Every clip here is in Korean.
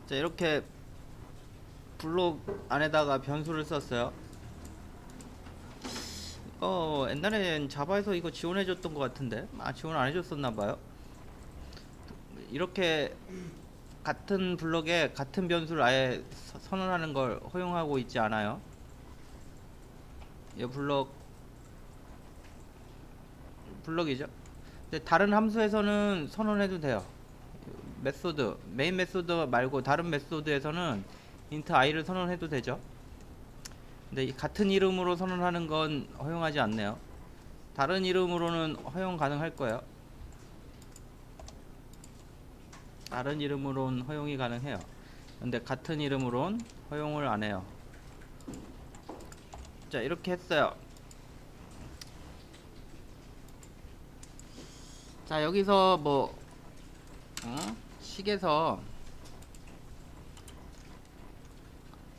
자, 이렇게 블록 안에다가 변수를 썼어요. 옛날엔 자바에서 이거 지원해줬던 것 같은데, 지원 안 해줬었나봐요. 이렇게 같은 블록에 같은 변수를 아예 선언하는 걸 허용하고 있지 않아요. 이 블록이죠. 근데 다른 함수에서는 선언해도 돼요. 메인 메소드 말고 다른 메소드에서는 int i를 선언해도 되죠. 근데 같은 이름으로 선언하는 건 허용하지 않네요. 다른 이름으로는 허용 가능할 거예요. 다른 이름으로는 허용이 가능해요. 근데 같은 이름으로는 허용을 안 해요. 자, 이렇게 했어요. 자, 여기서 식에서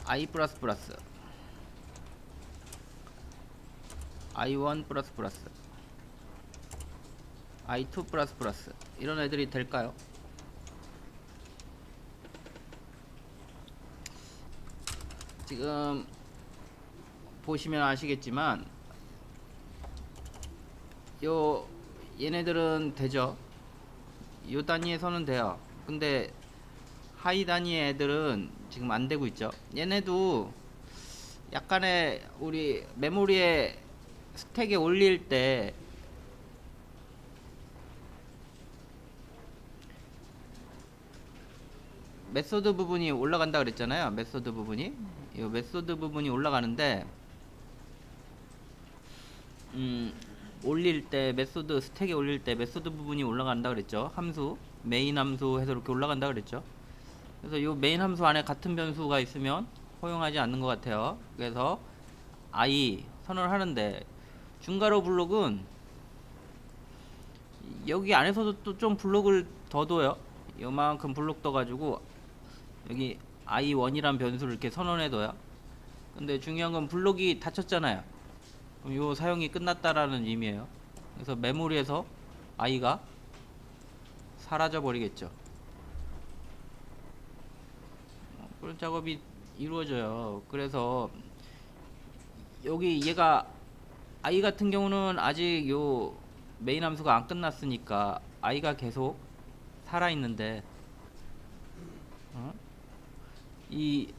i 플러스 플러스 i1 플러스 플러스 i2 플러스 플러스 이런 애들이 될까요? 지금 보시면 아시겠지만 요 얘네들은 되죠. 요 단위에서는 돼요. 근데 하이 단위의 애들은 지금 안 되고 있죠. 얘네도 약간의 우리 메모리에 스택에 올릴 때 메소드 부분이 올라간다 그랬잖아요. 메소드 부분이 이 메소드 부분이 올라가는데 올릴 때 메소드 스택에 올릴 때 메소드 부분이 올라간다 그랬죠. 함수 메인 함수 해서 이렇게 올라간다 그랬죠. 그래서 이 메인 함수 안에 같은 변수가 있으면 허용하지 않는 것 같아요. 그래서 i 선언을 하는데 중괄호 블록은 여기 안에서도 또 좀 블록을 더 둬요. 요만큼 블록 떠가지고 여기 i1이란 변수를 이렇게 선언해둬요. 근데 중요한 건 블록이 닫혔잖아요. 그럼 요 사용이 끝났다라는 의미예요. 그래서 메모리에서 i가 사라져 버리겠죠. 그런 작업이 이루어져요. 그래서 여기 얘가 i 같은 경우는 아직 요 메인 함수가 안 끝났으니까 i가 계속 살아있는데 이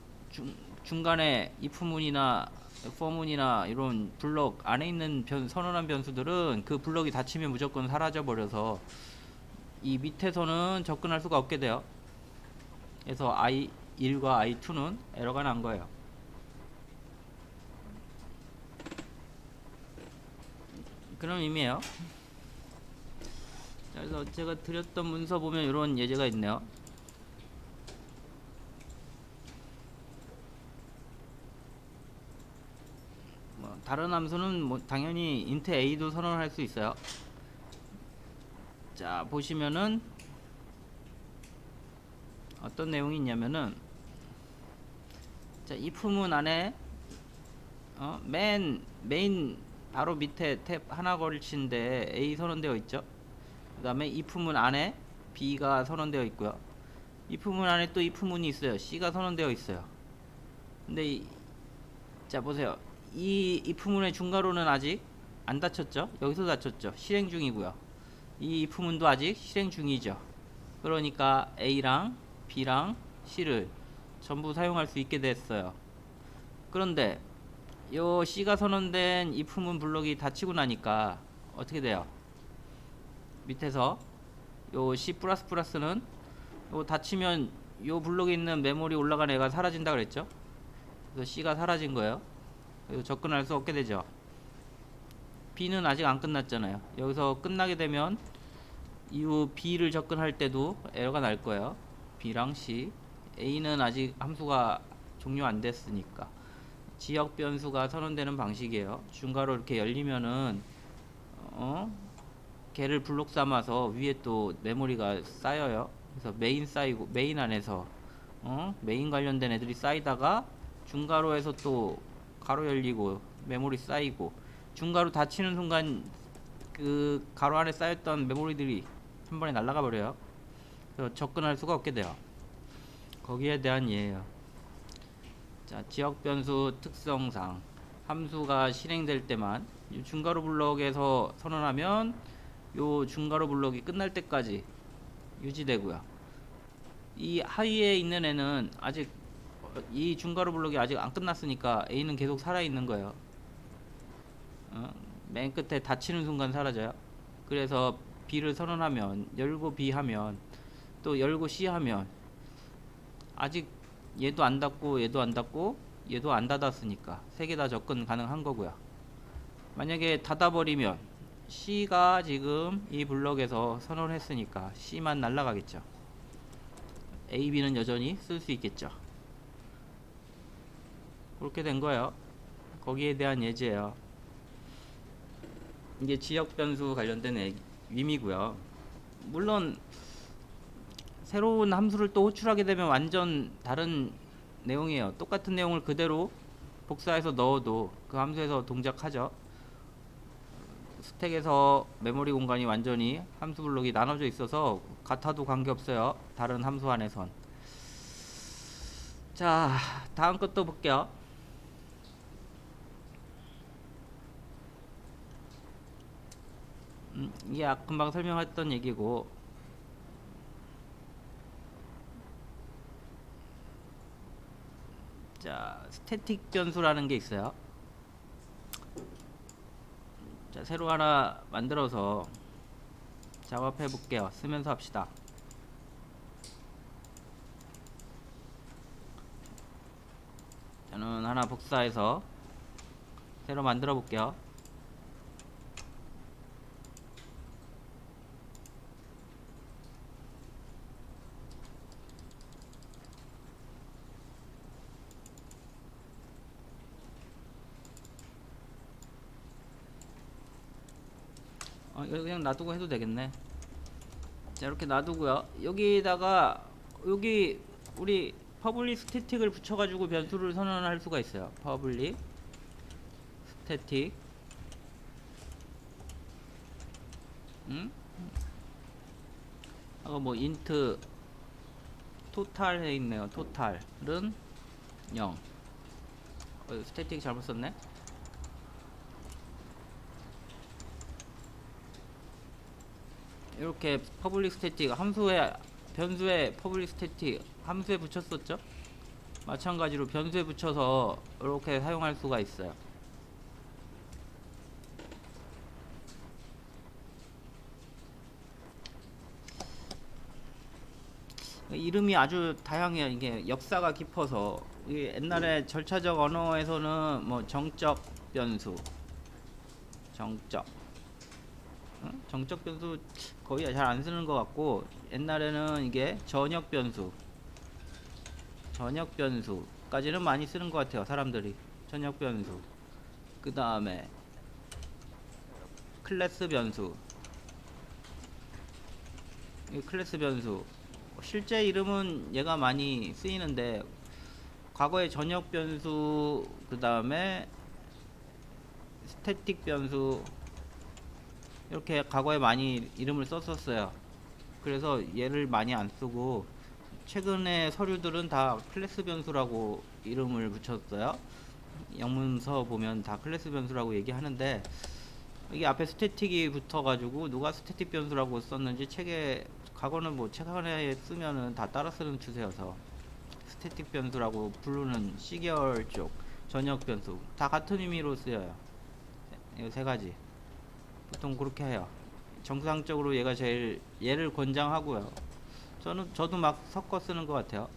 중간에 if문이나 for문이나 이런 블록 안에 있는 선언한 변수들은 그 블록이 닫히면 무조건 사라져 버려서 이 밑에서는 접근할 수가 없게 돼요. 그래서 i1과 i2는 에러가 난 거예요. 그런 의미예요. 그래서 제가 드렸던 문서 보면 이런 예제가 있네요. 다른 함수는 당연히 int a도 선언할 수 있어요. 자, 보시면은 어떤 내용이 있냐면은 자, if문 안에 메인 바로 밑에 탭 하나 걸친데 a 선언되어 있죠. 그 다음에 if문 안에 b가 선언되어 있고요. if문 안에 또 if문이 있어요. c가 선언되어 있어요. 근데 자, 보세요. 이 if문의 중괄호는 아직 안 닫혔죠. 여기서 닫혔죠. 실행 중이고요. 이 if문도 아직 실행 중이죠. 그러니까 a랑 b랑 c를 전부 사용할 수 있게 됐어요. 그런데 요 C가 선언된 if문 블록이 닫히고 나니까 어떻게 돼요? 밑에서 요 C++는 요 닫히면 요 블록에 있는 메모리 올라간 애가 사라진다 그랬죠? 그래서 C가 사라진 거예요. 그래서 접근할 수 없게 되죠. B는 아직 안 끝났잖아요. 여기서 끝나게 되면 이후 B를 접근할 때도 에러가 날 거예요. B랑 C. A는 아직 함수가 종료 안 됐으니까. 지역 변수가 선언되는 방식이에요. 중괄호 이렇게 열리면은 걔를 블록 삼아서 위에 또 메모리가 쌓여요. 그래서 메인 쌓이고 메인 안에서 메인 관련된 애들이 쌓이다가 중괄호에서 또 가로 열리고 메모리 쌓이고 중괄호 닫히는 순간 그 가로 안에 쌓였던 메모리들이 한 번에 날아가 버려요. 그래서 접근할 수가 없게 돼요. 거기에 대한 예예요. 자, 지역 변수 특성상 함수가 실행될 때만 이 중괄호 블럭에서 선언하면 요 중괄호 블럭이 끝날 때까지 유지되고요. 이 하위에 있는 애는 아직 이 중괄호 블럭이 아직 안 끝났으니까 A는 계속 살아 있는 거예요. 맨 끝에 닫히는 순간 사라져요. 그래서 B를 선언하면 열고 B 하면 또 열고 C 하면 아직 얘도 안 닫고 얘도 안 닫고 얘도 안 닫았으니까 세 개 다 접근 가능한 거고요. 만약에 닫아버리면 C가 지금 이 블럭에서 선언을 했으니까 C만 날라가겠죠. A, B는 여전히 쓸 수 있겠죠. 그렇게 된 거예요. 거기에 대한 예제예요. 이게 지역 변수 관련된 의미고요. 물론 새로운 함수를 또 호출하게 되면 완전 다른 내용이에요. 똑같은 내용을 그대로 복사해서 넣어도 그 함수에서 동작하죠. 스택에서 메모리 공간이 완전히 함수 블록이 나눠져 있어서 같아도 관계없어요. 다른 함수 안에선. 자, 다음 것도 볼게요. 이게 금방 설명했던 얘기고, 자, 스태틱 변수라는 게 있어요. 자, 새로 하나 만들어서 작업해 볼게요. 쓰면서 합시다. 저는 하나 복사해서 새로 만들어 볼게요. 이거 그냥 놔두고 해도 되겠네. 자, 이렇게 놔두고요. 여기다가 여기 우리 퍼블릭 스태틱을 붙여가지고 변수를 선언할 수가 있어요. 퍼블릭 스태틱 뭐 인트 토탈 해 있네요. 토탈은 0. 스태틱 잘못 썼네. 이렇게 퍼블릭 스태틱 함수에 변수에 퍼블릭 스태틱 함수에 붙였었죠. 마찬가지로 변수에 붙여서 이렇게 사용할 수가 있어요. 이름이 아주 다양해요. 이게 역사가 깊어서 옛날에 절차적 언어에서는 뭐 정적 변수, 정적 정적 변수 거의 잘 안 쓰는 것 같고, 옛날에는 이게 전역 변수, 전역 변수까지는 많이 쓰는 것 같아요. 사람들이 전역 변수. 그 다음에 클래스 변수, 이 클래스 변수 실제 이름은 얘가 많이 쓰이는데 과거에 전역 변수, 그 다음에 스태틱 변수 이렇게 과거에 많이 이름을 썼었어요. 그래서 얘를 많이 안 쓰고 최근에 서류들은 다 클래스 변수라고 이름을 붙였어요. 영문서 보면 다 클래스 변수라고 얘기하는데, 이게 앞에 스태틱이 붙어가지고 누가 스태틱 변수라고 썼는지 책에, 과거는 뭐 책 하나에 쓰면은 다 따라 쓰는 추세여서 스태틱 변수라고 부르는 C계열 쪽 전역 변수 다 같은 의미로 쓰여요. 이 세 가지 보통 그렇게 해요. 정상적으로 얘가 제일 얘를 권장하고요. 저도 막 섞어 쓰는 것 같아요.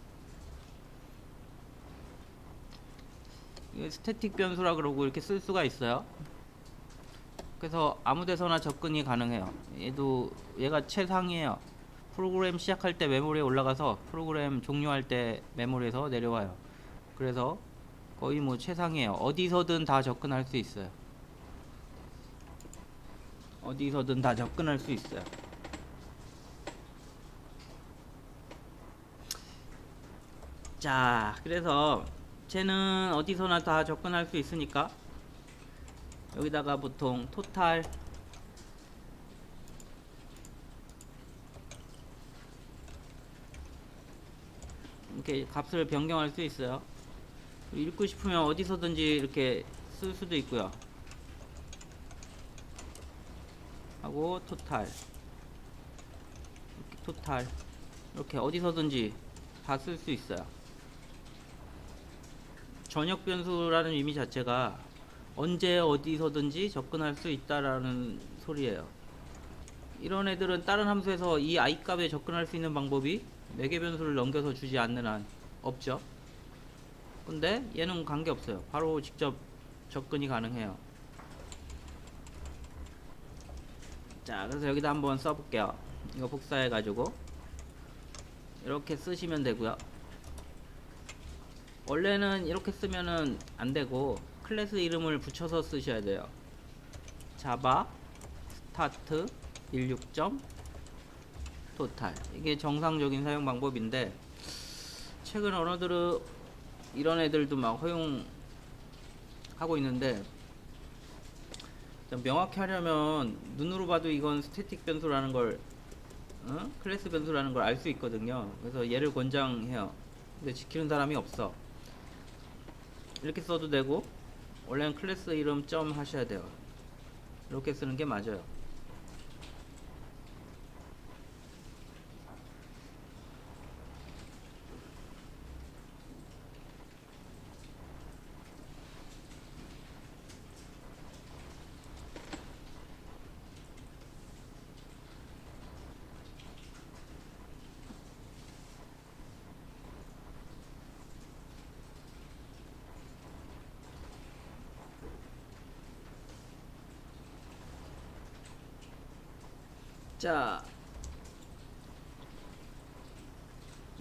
스태틱 변수라 그러고 이렇게 쓸 수가 있어요. 그래서 아무 데서나 접근이 가능해요. 얘가 최상이에요. 프로그램 시작할 때 메모리에 올라가서 프로그램 종료할 때 메모리에서 내려와요. 그래서 거의 뭐 최상이에요. 어디서든 다 접근할 수 있어요. 어디서든 다 접근할 수 있어요. 자, 그래서 쟤는 어디서나 다 접근할 수 있으니까 여기다가 보통 토탈 이렇게 값을 변경할 수 있어요. 읽고 싶으면 어디서든지 이렇게 쓸 수도 있고요. 하고 토탈, 이렇게 토탈, 이렇게 어디서든지 다 쓸 수 있어요. 전역 변수라는 의미 자체가 언제 어디서든지 접근할 수 있다라는 소리예요. 이런 애들은 다른 함수에서 이 i 값에 접근할 수 있는 방법이 매개 변수를 넘겨서 주지 않는 한 없죠. 근데 얘는 관계없어요. 바로 직접 접근이 가능해요. 자, 그래서 여기다 한번 써볼게요. 이거 복사해 가지고 이렇게 쓰시면 되고요. 원래는 이렇게 쓰면은 안 되고 클래스 이름을 붙여서 쓰셔야 돼요. 자바 스타트 16점 토탈. 이게 정상적인 사용 방법인데 최근 언어들은 이런 애들도 막 허용하고 있는데 명확히 하려면 눈으로 봐도 이건 스태틱 변수라는 걸 클래스 변수라는 걸 알 수 있거든요. 그래서 얘를 권장해요. 근데 지키는 사람이 없어. 이렇게 써도 되고 원래는 클래스 이름 점 하셔야 돼요. 이렇게 쓰는 게 맞아요. 자,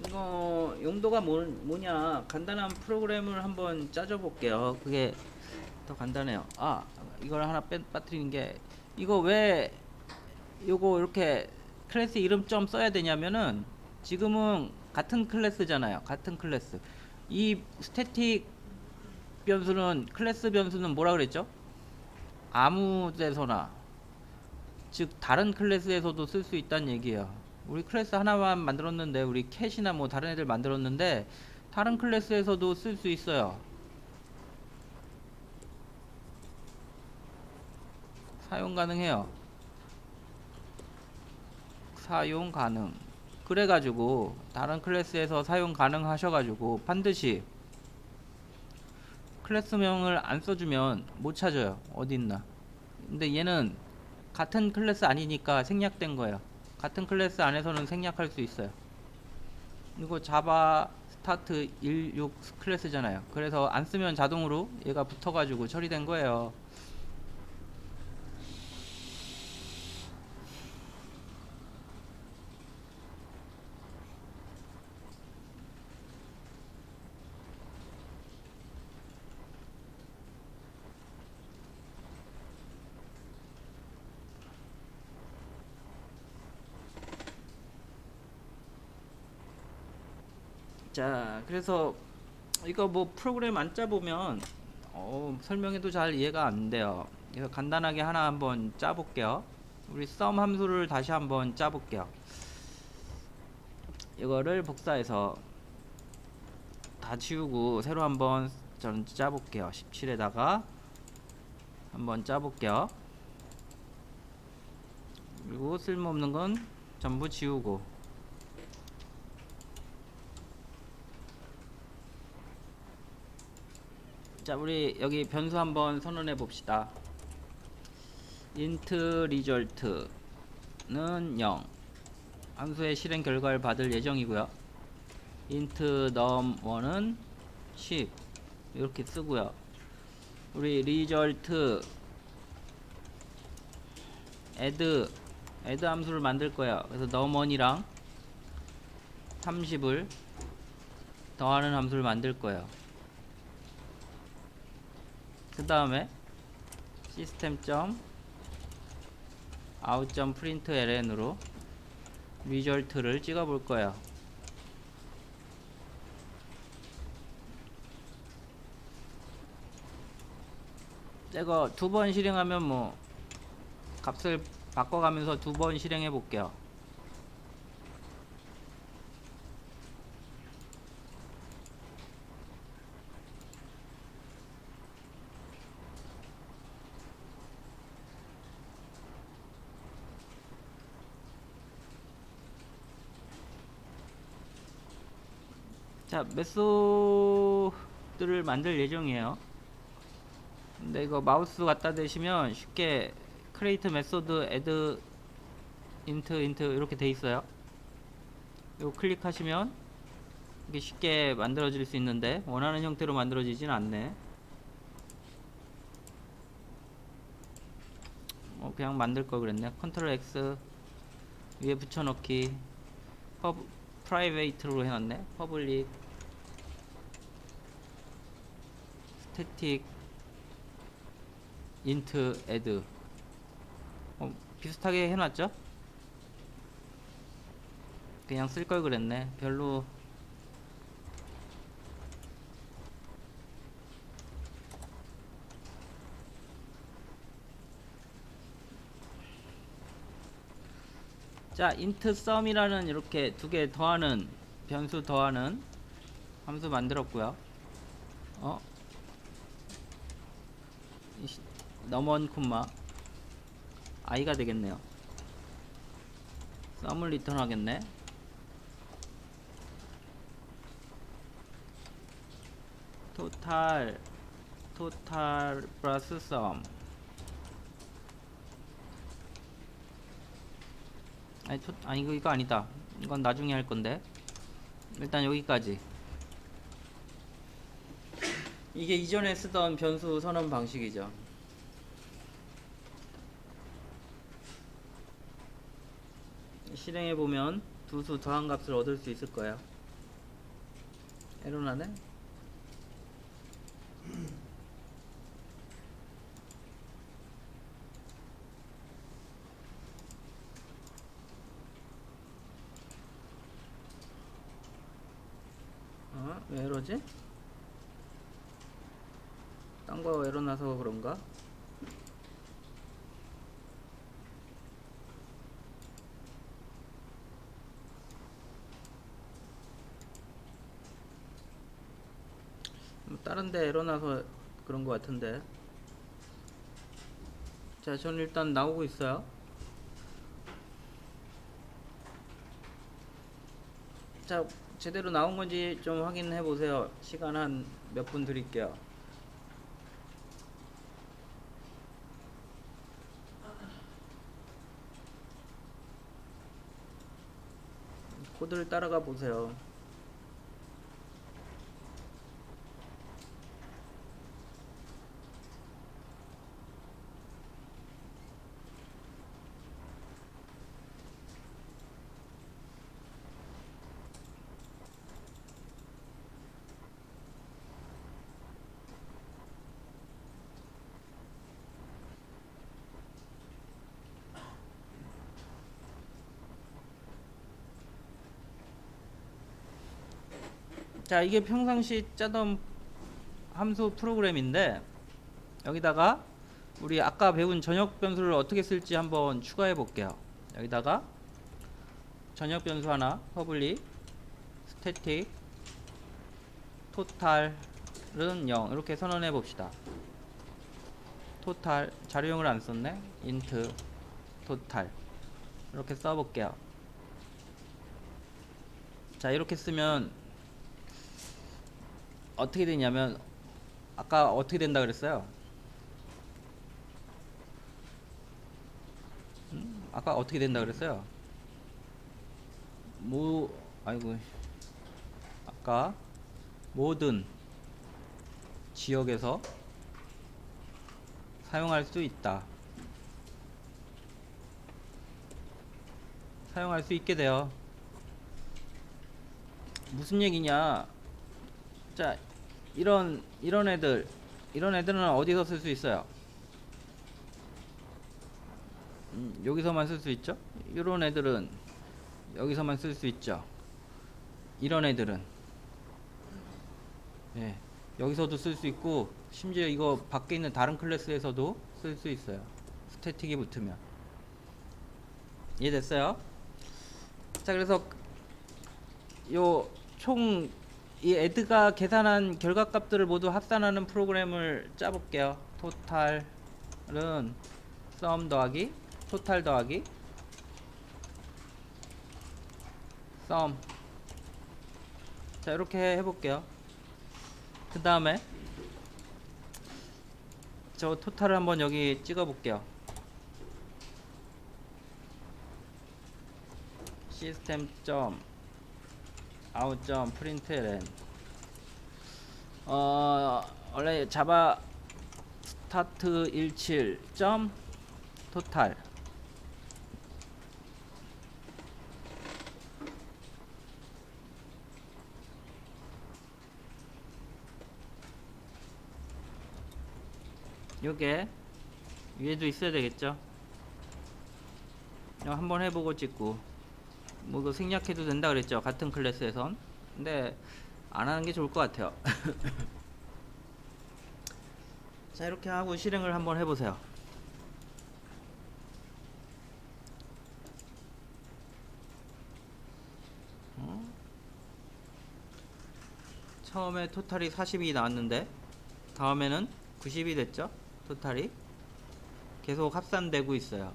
이거 용도가 뭐냐 간단한 프로그램을 한번 짜줘 볼게요. 그게 더 간단해요. 아, 이걸 하나 빠뜨리는 게 이거 왜 요거 이렇게 클래스 이름 점 써야 되냐면은 지금은 같은 클래스잖아요. 같은 클래스. 이 스태틱 변수는 클래스 변수는 뭐라 그랬죠? 아무 데서나 즉 다른 클래스에서도 쓸 수 있다는 얘기예요. 우리 클래스 하나만 만들었는데 우리 캣이나 뭐 다른 애들 만들었는데 다른 클래스에서도 쓸 수 있어요. 사용 가능해요. 사용 가능. 그래가지고 다른 클래스에서 사용 가능하셔가지고 반드시 클래스명을 안 써주면 못 찾아요. 어디 있나. 근데 얘는 같은 클래스 아니니까 생략된 거예요. 같은 클래스 안에서는 생략할 수 있어요. 이거 자바 스타트 16 클래스잖아요. 그래서 안 쓰면 자동으로 얘가 붙어가지고 처리된 거예요. 자, 그래서 이거 뭐 프로그램 안 짜보면 설명해도 잘 이해가 안 돼요. 그래서 간단하게 하나 한번 짜볼게요. 우리 sum 함수를 다시 한번 짜볼게요. 이거를 복사해서 다 지우고 새로 한번 저는 짜볼게요. 17에다가 한번 짜볼게요. 그리고 쓸모없는 건 전부 지우고. 자, 우리 여기 변수 한번 선언해 봅시다. int result는 0. 함수의 실행 결과를 받을 예정이고요. int num1은 10. 이렇게 쓰고요. 우리 result add 함수를 만들 거예요. 그래서 num1이랑 30을 더하는 함수를 만들 거예요. 그 다음에 system.out.println으로 result를 찍어 볼 거예요. 이거 두 번 실행하면 뭐 값을 바꿔가면서 두 번 실행해 볼게요. 자, 메소드를 만들 예정이에요. 근데 이거 마우스 갖다 대시면 쉽게 create 메소드 add int 이렇게 돼 있어요. 이거 클릭하시면 이게 쉽게 만들어질 수 있는데 원하는 형태로 만들어지진 않네. 그냥 만들 걸 그랬네. 컨트롤 X 위에 붙여넣기. 프라이베이트로 해놨네. 퍼블릭 스태틱 인트 애드. 비슷하게 해놨죠? 그냥 쓸 걸 그랬네. 별로. 자, int sum이라는 이렇게 두 개 더하는 변수 더하는 함수 만들었고요. 넘원 콤마 i가 되겠네요. sum을 리턴 하겠네. total 플러스 sum. 아니 이거 아니다. 이건 나중에 할 건데. 일단 여기까지. 이게 이전에 쓰던 변수 선언 방식이죠. 실행해 보면 두 수 더한 값을 얻을 수 있을 거예요. 에러 나네. 왜 이러지? 딴 거 에러 나서 그런가? 다른데 에러 나서 그런 거 같은데. 자, 저는 일단 나오고 있어요. 자, 제대로 나온 건지 좀 확인해 보세요. 시간 한 몇 분 드릴게요. 코드를 따라가 보세요. 자, 이게 평상시 짜던 함수 프로그램인데 여기다가 우리 아까 배운 전역 변수를 어떻게 쓸지 한번 추가해 볼게요. 여기다가 전역 변수 하나, 퍼블릭 스태틱 토탈은 0 이렇게 선언해 봅시다. 토탈 자료용을 안 썼네. int 토탈 이렇게 써 볼게요. 자, 이렇게 쓰면 어떻게 되냐면 아까 어떻게 된다 그랬어요? 아까 어떻게 된다 그랬어요? 아이고, 아까 모든 지역에서 사용할 수 있다. 사용할 수 있게 돼요. 무슨 얘기냐? 자, 이런 애들은 어디서 쓸 수 있어요? 여기서만 쓸 수 있죠? 이런 애들은 여기서만 쓸 수 있죠. 이런 애들은 여기서도 쓸 수 있고 심지어 이거 밖에 있는 다른 클래스에서도 쓸 수 있어요. 스태틱이 붙으면. 이해됐어요? 자, 그래서 요 총 이 애드가 계산한 결과값들을 모두 합산하는 프로그램을 짜볼게요. 토탈은 sum 더하기 토탈 더하기 sum 자, 이렇게 해볼게요. 그 다음에 저 토탈을 한번 여기 찍어 볼게요. 시스템 점 아웃 점 프린트LN 원래 자바 스타트 17 점 토탈 요게 위에도 있어야 되겠죠. 한번 해보고 찍고 뭐 이거 생략해도 된다 그랬죠, 같은 클래스에선. 근데 안 하는 게 좋을 것 같아요. 자, 이렇게 하고 실행을 한번 해보세요. 처음에 토탈이 40이 나왔는데 다음에는 90이 됐죠. 토탈이 계속 합산되고 있어요.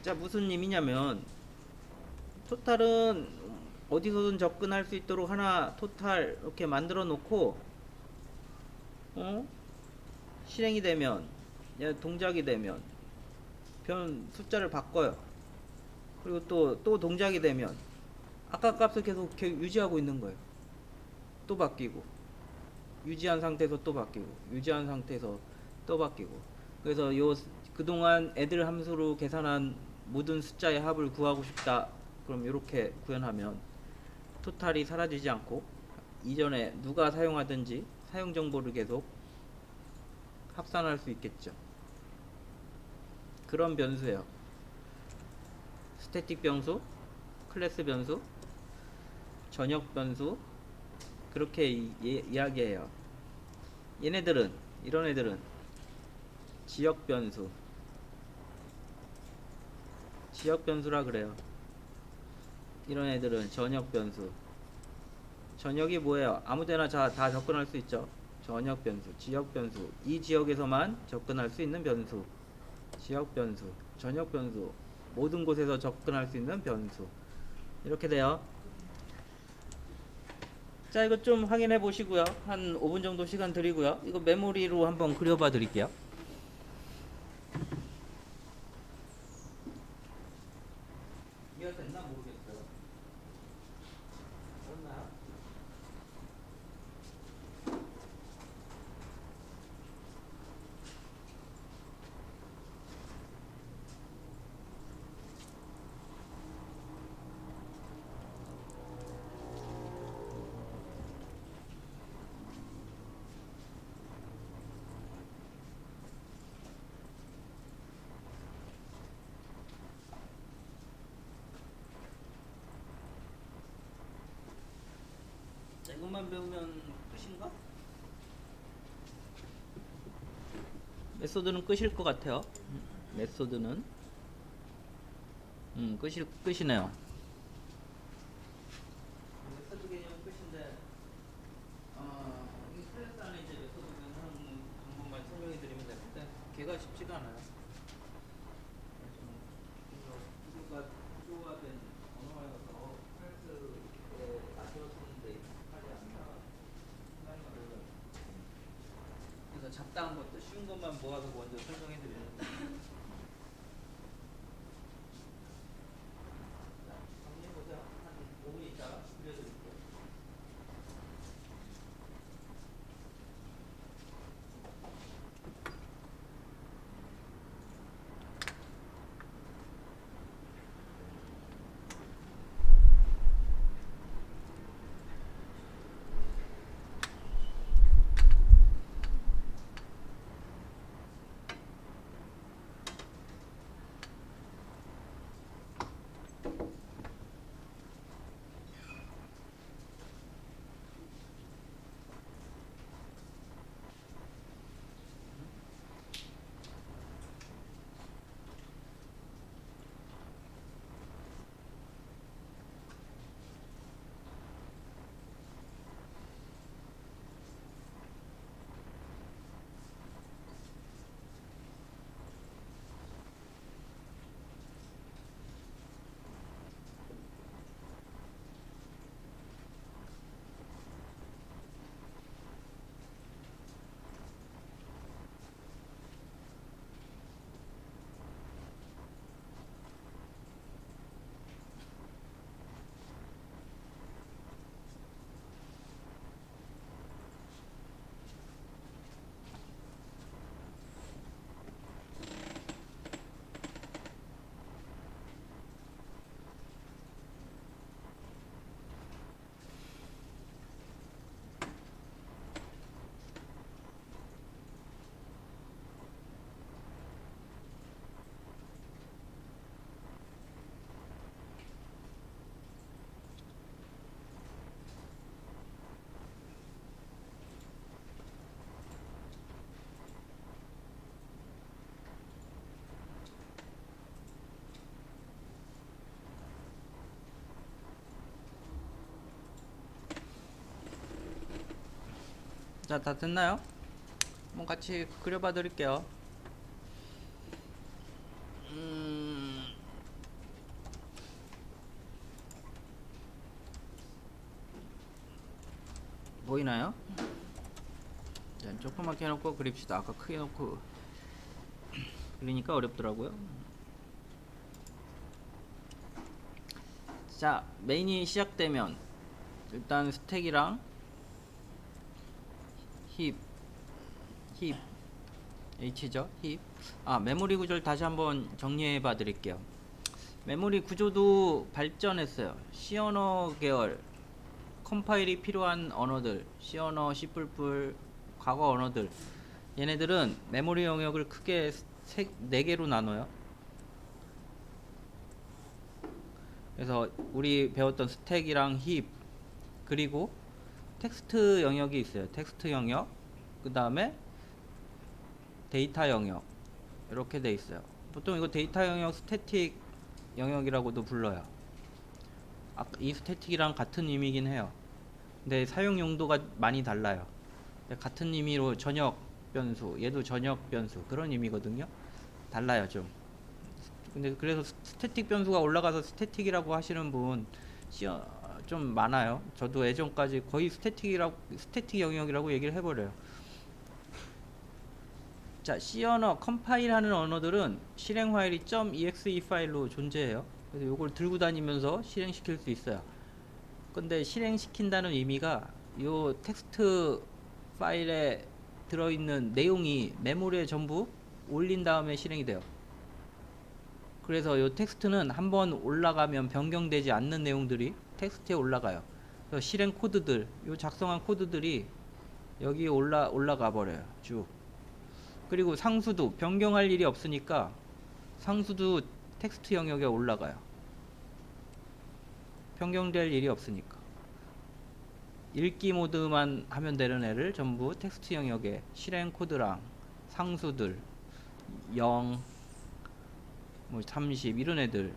자, 무슨 의미냐면 토탈은 어디서든 접근할 수 있도록 하나 토탈 이렇게 만들어 놓고 실행이 되면, 동작이 되면 변 숫자를 바꿔요. 그리고 또 동작이 되면 아까 값을 계속 유지하고 있는 거예요. 또 바뀌고, 유지한 상태에서 또 바뀌고, 유지한 상태에서 또 바뀌고. 그래서 그동안 애들 함수로 계산한 모든 숫자의 합을 구하고 싶다. 그럼 이렇게 구현하면 토탈이 사라지지 않고 이전에 누가 사용하든지 사용 정보를 계속 합산할 수 있겠죠. 그런 변수예요. 스태틱 변수, 클래스 변수, 전역 변수, 그렇게 이야기해요. 얘네들은, 이런 애들은 지역 변수라 그래요. 이런 애들은 전역 변수. 전역이 뭐예요? 아무데나 다 접근할 수 있죠. 전역 변수, 지역 변수. 이 지역에서만 접근할 수 있는 변수. 지역 변수, 전역 변수. 모든 곳에서 접근할 수 있는 변수. 이렇게 돼요. 자, 이거 좀 확인해 보시고요. 한 5분 정도 시간 드리고요. 이거 메모리로 한번 그려봐 드릴게요. 이해가 됐나 모르겠어요. 됐나요? 자, 이것만 배우면 끝인가? 메소드는 끝일 것 같아요. 메소드는 끝이네요. 메소드 개념 끝인데, 이 클래스 안에 이제 메소드 개념 방법만 설명해 드리면 되는데 걔가 쉽지가 않아요. 구조화된 언어여서 클래스에 맞춰 쓰는데 익숙하지 않다. 상당히 어려워요. 그래서 잡다한 것도 쉬운 것만 모아서 먼저 설명해 드리는 거예요. 자, 정리해 보세요. 한 5분 있다가 그려드릴게요. 자, 다 됐나요? 한번 같이 그려봐 드릴게요. 보이나요? 자, 조그맣게 해놓고 그립시다. 아까 크게 놓고 그리니까 어렵더라고요. 자, 메인이 시작되면 일단 스택이랑 힙, 힙, H죠? 힙. 메모리 구조를 다시 한번 정리해 봐 드릴게요. 메모리 구조도 발전했어요. C 언어 계열 컴파일이 필요한 언어들, C 언어, C++, 과거 언어들, 얘네들은 메모리 영역을 크게 4개로 나눠요. 그래서 우리 배웠던 스택이랑 힙, 그리고 텍스트 영역이 있어요. 텍스트 영역, 그 다음에 데이터 영역, 이렇게 돼 있어요. 보통 이거 데이터 영역 스태틱 영역이라고도 불러요. 이 스태틱이랑 같은 의미긴 해요. 근데 사용 용도가 많이 달라요. 같은 의미로 전역 변수, 얘도 전역 변수, 그런 의미거든요. 달라요 좀. 근데 그래서 스태틱 변수가 올라가서 스태틱이라고 하시는 분 좀 많아요. 저도 예전까지 거의 스태틱 영역이라고 얘기를 해버려요. 자, C 언어 컴파일하는 언어들은 실행 파일이 .exe 파일로 존재해요. 그래서 이걸 들고 다니면서 실행시킬 수 있어요. 근데 실행시킨다는 의미가 요 텍스트 파일에 들어있는 내용이 메모리에 전부 올린 다음에 실행이 돼요. 그래서 요 텍스트는 한번 올라가면 변경되지 않는 내용들이 텍스트에 올라가요. 그래서 실행 코드들, 요 작성한 코드들이 여기에 올라가 버려요. 쭉. 그리고 상수도 변경할 일이 없으니까 상수도 텍스트 영역에 올라가요. 변경될 일이 없으니까. 읽기 모드만 하면 되는 애를 전부 텍스트 영역에 실행 코드랑 상수들 0, 30 이런 애들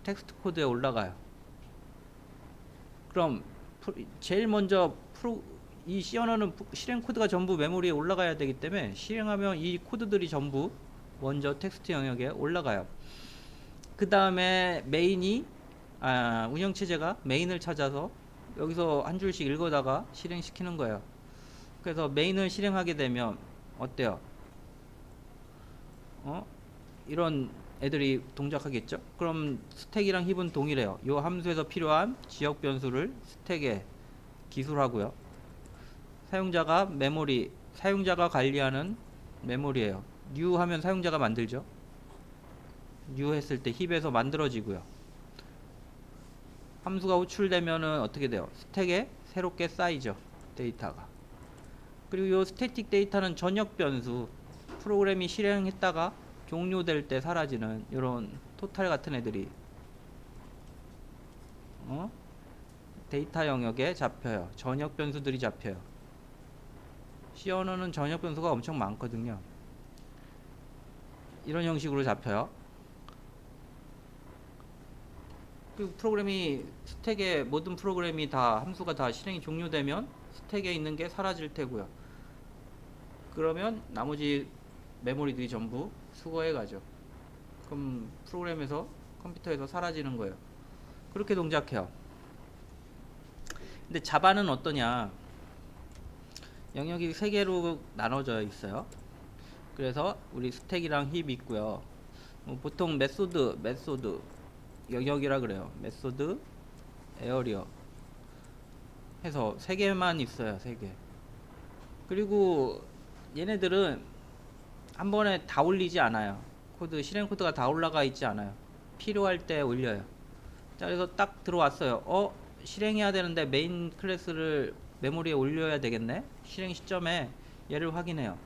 텍스트 코드에 올라가요. 그럼 제일 먼저 이 C 언어는 실행 코드가 전부 메모리에 올라가야 되기 때문에 실행하면 이 코드들이 전부 먼저 텍스트 영역에 올라가요. 그 다음에 메인이 운영체제가 메인을 찾아서 여기서 한 줄씩 읽어다가 실행시키는 거예요. 그래서 메인을 실행하게 되면 어때요? 이런 애들이 동작하겠죠? 그럼 스택이랑 힙은 동일해요. 이 함수에서 필요한 지역 변수를 스택에 기술하고요. 사용자가 관리하는 메모리예요. new 하면 사용자가 만들죠. new 했을 때 힙에서 만들어지고요. 함수가 호출되면은 어떻게 돼요? 스택에 새롭게 쌓이죠. 데이터가. 그리고 이 스태틱 데이터는 전역 변수, 프로그램이 실행했다가 종료될 때 사라지는 이런 토탈 같은 애들이 데이터 영역에 잡혀요. 전역 변수들이 잡혀요. C 언어는 전역 변수가 엄청 많거든요. 이런 형식으로 잡혀요. 그 프로그램이 스택에 모든 프로그램이 다 함수가 다 실행이 종료되면 스택에 있는 게 사라질 테고요. 그러면 나머지 메모리들이 전부 수거해 가죠. 그럼 프로그램에서 컴퓨터에서 사라지는 거예요. 그렇게 동작해요. 근데 자바는 어떠냐? 영역이 3개로 나눠져 있어요. 그래서 우리 스택이랑 힙 있고요. 보통 메소드 영역이라 그래요. 메소드, 에어리어 해서 3개만 있어요. 3개. 그리고 얘네들은 한 번에 다 올리지 않아요. 실행 코드가 다 올라가 있지 않아요. 필요할 때 올려요. 자, 그래서 딱 들어왔어요. 실행해야 되는데 메인 클래스를 메모리에 올려야 되겠네. 실행 시점에 얘를 확인해요.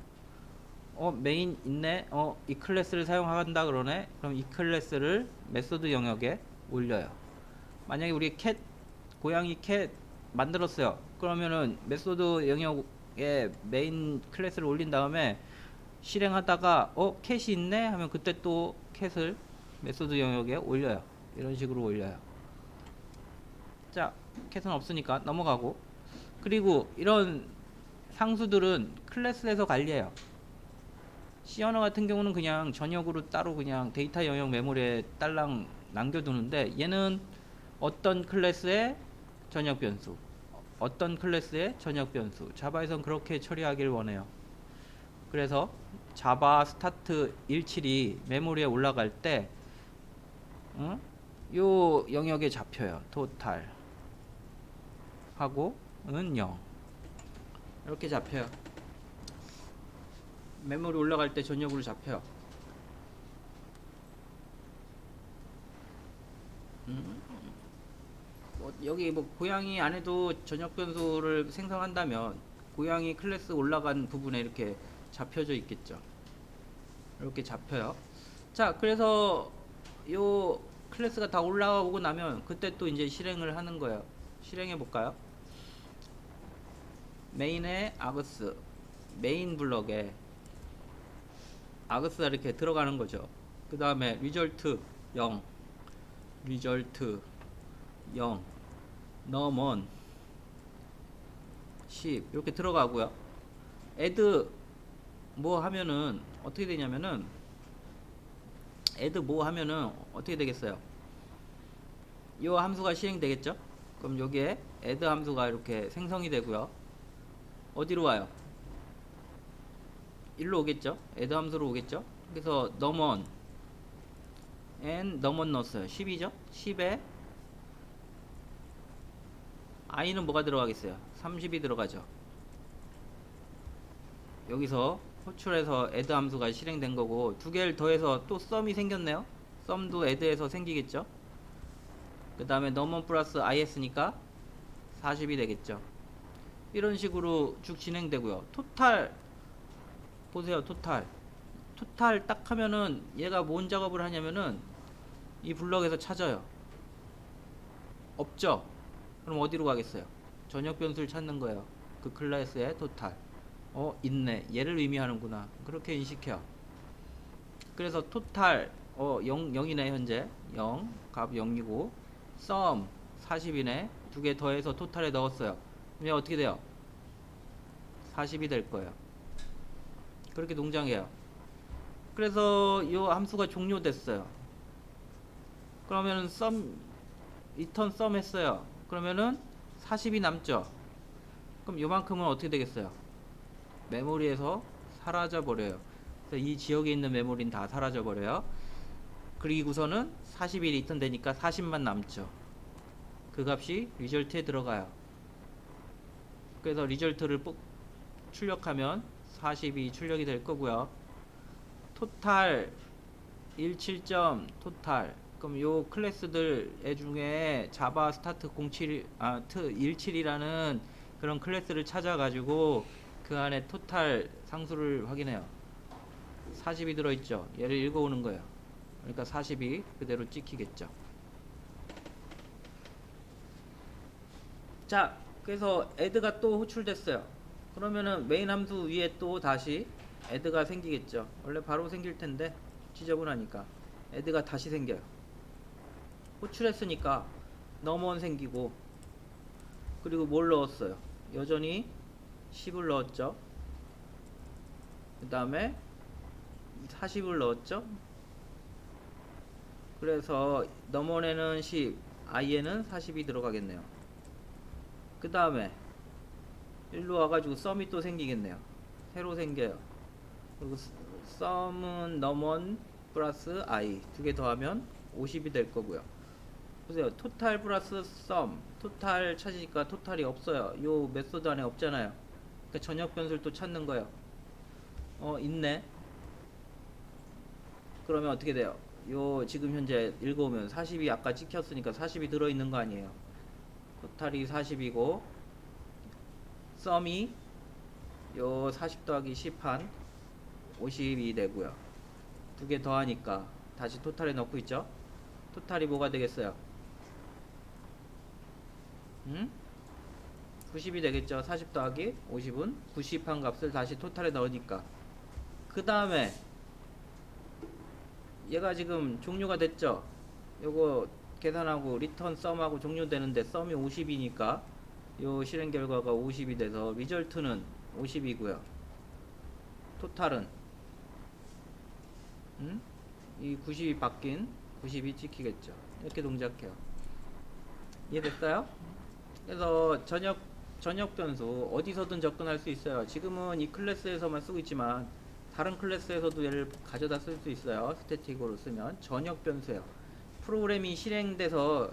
메인 있네. 이 클래스를 사용한다 그러네. 그럼 이 클래스를 메소드 영역에 올려요. 만약에 우리 고양이 캣 만들었어요. 그러면은 메소드 영역에 메인 클래스를 올린 다음에 실행하다가 캣이 있네 하면 그때 또 캣을 메소드 영역에 올려요. 이런 식으로 올려요. 자, 캣은 없으니까 넘어가고. 그리고 이런 상수들은 클래스에서 관리해요. C 언어 같은 경우는 그냥 전역으로 따로 그냥 데이터 영역 메모리에 딸랑 남겨두는데, 얘는 어떤 클래스의 전역 변수, 어떤 클래스의 전역 변수, 자바에선 그렇게 처리하길 원해요. 그래서 자바 스타트 17이 메모리에 올라갈 때 요 영역에 잡혀요. 토탈 하고는 0 이렇게 잡혀요. 메모리 올라갈 때 전역으로 잡혀요. 여기 뭐 고양이 안에도 전역 변수를 생성한다면 고양이 클래스 올라간 부분에 이렇게 잡혀져 있겠죠. 이렇게 잡혀요. 자, 그래서 요 클래스가 다 올라오고 나면 그때 또 이제 실행을 하는 거예요. 실행해 볼까요? 메인에 아그스, 메인 블럭에 아그스가 이렇게 들어가는 거죠. 그 다음에 리절트 0, 리절트 0, 넘은 10 이렇게 들어가고요. add 뭐 하면은 어떻게 되냐면은 add 뭐 하면은 어떻게 되겠어요? 이 함수가 실행되겠죠? 그럼 여기에 add 함수가 이렇게 생성이 되고요. 어디로 와요? 일로 오겠죠? add 함수로 오겠죠? 그래서 넘은 and 넘은 넣었어요. 10이죠? 10에 i는 뭐가 들어가겠어요? 30이 들어가죠. 여기서 호출해서 add 함수가 실행된 거고, 두 개를 더해서 또 썸이 생겼네요. 썸도 add에서 생기겠죠. 그 다음에 넘은 플러스 i 했으니까 40이 되겠죠. 이런 식으로 쭉 진행되고요. 토탈 보세요. 토탈 딱 하면은 얘가 뭔 작업을 하냐면은 이 블럭에서 찾아요. 없죠? 그럼 어디로 가겠어요? 전역 변수를 찾는 거예요. 그 클래스의 토탈. 있네. 얘를 의미하는구나. 그렇게 인식해요. 그래서 토탈 0이네. 현재 0 값 0이고 썸 40이네. 두 개 더해서 토탈에 넣었어요. 그럼 어떻게 돼요? 40이 될 거예요. 그렇게 농장해요. 그래서 이 함수가 종료됐어요. 그러면은 리턴 썸 했어요. 그러면은 40이 남죠. 그럼 요만큼은 어떻게 되겠어요? 메모리에서 사라져 버려요. 그래서 이 지역에 있는 메모리는 다 사라져 버려요. 그리고서는 40이 리턴 되니까 40만 남죠. 그 값이 리절트에 들어가요. 그래서 리절트를 출력하면 40이 출력이 될 거고요. 토탈 17점 토탈. 그럼 요 클래스들 중에 자바 스타트 17이라는 그런 클래스를 찾아가지고 그 안에 토탈 상수를 확인해요. 40이 들어있죠. 얘를 읽어오는 거예요. 그러니까 40이 그대로 찍히겠죠. 자, 그래서 add가 또 호출됐어요. 그러면은 메인 함수 위에 또 다시 add가 생기겠죠. 원래 바로 생길 텐데 지저분하니까 add가 다시 생겨요. 호출했으니까 넘은 생기고, 그리고 뭘 넣었어요? 여전히 10을 넣었죠. 그 다음에 40을 넣었죠. 그래서 넘은에는 10, i에는 40이 들어가겠네요. 그 다음에 일로 와가지고 썸이 또 생기겠네요. 새로 생겨요. 그리고 썸은 넘은 플러스 i 두 개 더하면 50이 될 거고요. 보세요. 토탈 플러스 썸, 토탈 찾으니까 토탈이 없어요. 요 메소드 안에 없잖아요. 그러니까 전역 변수를 또 찾는 거예요. 있네. 그러면 어떻게 돼요? 요 지금 현재 읽어오면 40이 아까 찍혔으니까 40이 들어있는 거 아니에요. 토탈이 40이고 썸이 요 40 더하기 10한 50이 되고요. 두 개 더하니까 다시 토탈에 넣고 있죠. 토탈이 뭐가 되겠어요? 90이 되겠죠. 40 더하기 50은 90한 값을 다시 토탈에 넣으니까. 그 다음에 얘가 지금 종료가 됐죠. 요거 계산하고 리턴 썸하고 종료되는데 썸이 50이니까 요 실행 결과가 50이 돼서 리절트는 50이고요. 토탈은 이 90이 바뀐 90이 찍히겠죠. 이렇게 동작해요. 이해됐어요? 그래서 전역 변수 어디서든 접근할 수 있어요. 지금은 이 클래스에서만 쓰고 있지만 다른 클래스에서도 얘를 가져다 쓸 수 있어요. 스태틱으로 쓰면 전역 변수예요. 프로그램이 실행돼서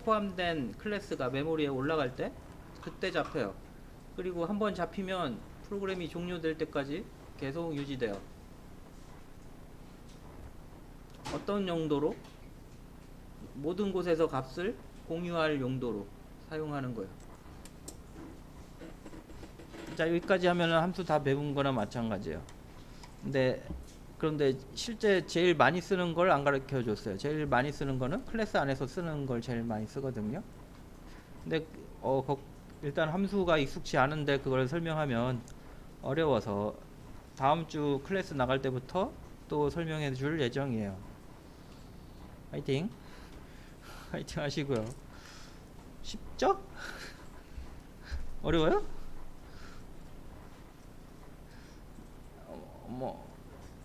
포함된 클래스가 메모리에 올라갈 때 그때 잡혀요. 그리고 한번 잡히면 프로그램이 종료될 때까지 계속 유지돼요. 어떤 용도로? 모든 곳에서 값을 공유할 용도로 사용하는 거예요. 자, 여기까지 하면은 함수 다 배운 거나 마찬가지예요. 그런데 실제 제일 많이 쓰는 걸 안 가르쳐 줬어요. 제일 많이 쓰는 거는 클래스 안에서 쓰는 걸 제일 많이 쓰거든요. 근데 일단 함수가 익숙치 않은데 그걸 설명하면 어려워서 다음 주 클래스 나갈 때부터 또 설명해 줄 예정이에요. 화이팅! 화이팅 하시고요. 쉽죠? 어려워요?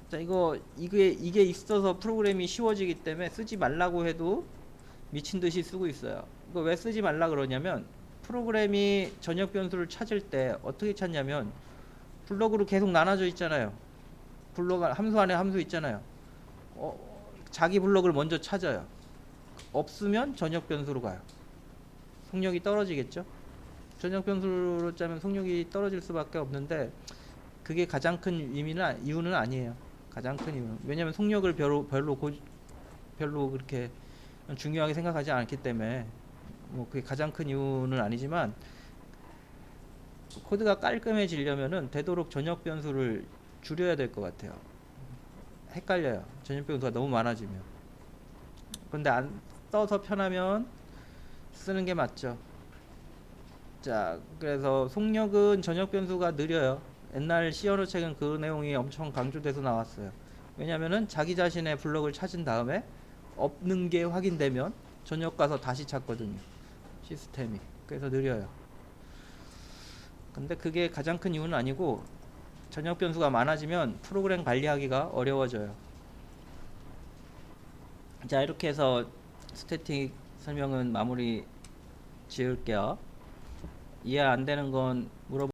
자, 이게 있어서 프로그램이 쉬워지기 때문에 쓰지 말라고 해도 미친 듯이 쓰고 있어요. 이거 왜 쓰지 말라 그러냐면 프로그램이 전역 변수를 찾을 때 어떻게 찾냐면 블럭으로 계속 나눠져 있잖아요. 블럭 함수 안에 함수 있잖아요. 자기 블럭을 먼저 찾아요. 없으면 전역 변수로 가요. 속력이 떨어지겠죠? 전역 변수로 짜면 속력이 떨어질 수밖에 없는데 그게 가장 큰 이유는 아니에요. 가장 큰 이유는 왜냐하면 속력을 별로 그렇게 중요하게 생각하지 않기 때문에 뭐 그게 가장 큰 이유는 아니지만 코드가 깔끔해지려면은 되도록 전역 변수를 줄여야 될 것 같아요. 헷갈려요. 전역 변수가 너무 많아지면. 근데 안 써서 편하면 쓰는 게 맞죠. 자, 그래서 속력은 전역 변수가 느려요. 옛날 C 언어 책은 그 내용이 엄청 강조돼서 나왔어요. 왜냐면은 자기 자신의 블럭을 찾은 다음에 없는 게 확인되면 전역 가서 다시 찾거든요. 시스템이. 그래서 느려요. 근데 그게 가장 큰 이유는 아니고 전역 변수가 많아지면 프로그램 관리하기가 어려워져요. 자, 이렇게 해서 스태틱 설명은 마무리 지을게요. 이해 안 되는 건 물어보세요.